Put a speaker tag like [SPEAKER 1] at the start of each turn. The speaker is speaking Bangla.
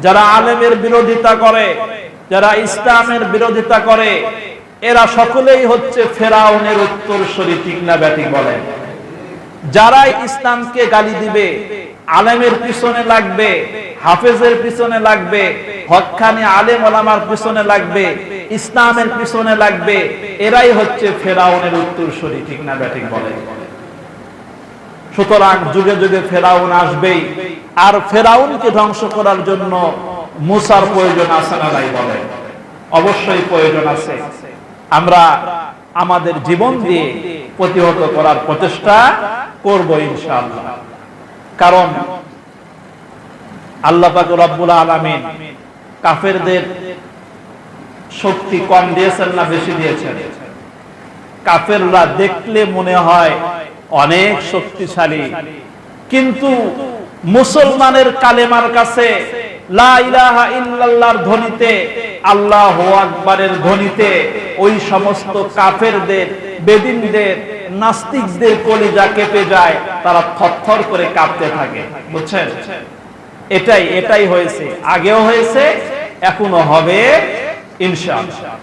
[SPEAKER 1] যারা আলেমের বিরোধিতা করে, যারা ইসলামের বিরোধিতা করে, এরা সকলেই হচ্ছে ফেরাউনের উত্তরসূরি, ঠিক না ব্যাঠিক বলেন? যারাই ইসলামকে গালি দিবে, আলেমের পিছনে লাগবে, হাফেজের পিছনে লাগবে, হক্কানি আলেম ওলামার পিছনে লাগবে, ইসলামের পিছনে লাগবে, এরাই হচ্ছে ফেরাউনের উত্তরসূরি, ঠিক না ব্যাঠিক বলেন? সুতরাং যুগে যুগে ফেরাউন আসবেই, আর ফেরাউনকে ধ্বংস করার জন্য মুসার প্রয়োজন আছে না নাই বলে? অবশ্যই প্রয়োজন আছে। আমরা আমাদের জীবন দিয়ে প্রতিহত করার প্রচেষ্টা করব ইনশাআল্লাহ। কারণ আল্লাহ পাক রব্বুল আলামিন কাফেরদের শক্তি কম দিয়েছেন না বেশি দিয়েছেন? কাফেররা দেখলে মনে হয় অনেক শক্তিশালী, কিন্তু মুসলমানের কালেমার কাছে, লা ইলাহা ইল্লাল্লাহর ধ্বনিতে, আল্লাহু আকবারের ধ্বনিতে ওই সমস্ত কাফেরদের, বেদিনদের, নাস্তিকদের কলিজা কেঁপে যায়, তারা থরথর করে কাঁপতে থাকে। বুঝছেন? এটাই হয়েছে, আগেও হয়েছে, এখনো হবে ইনশাআল্লাহ।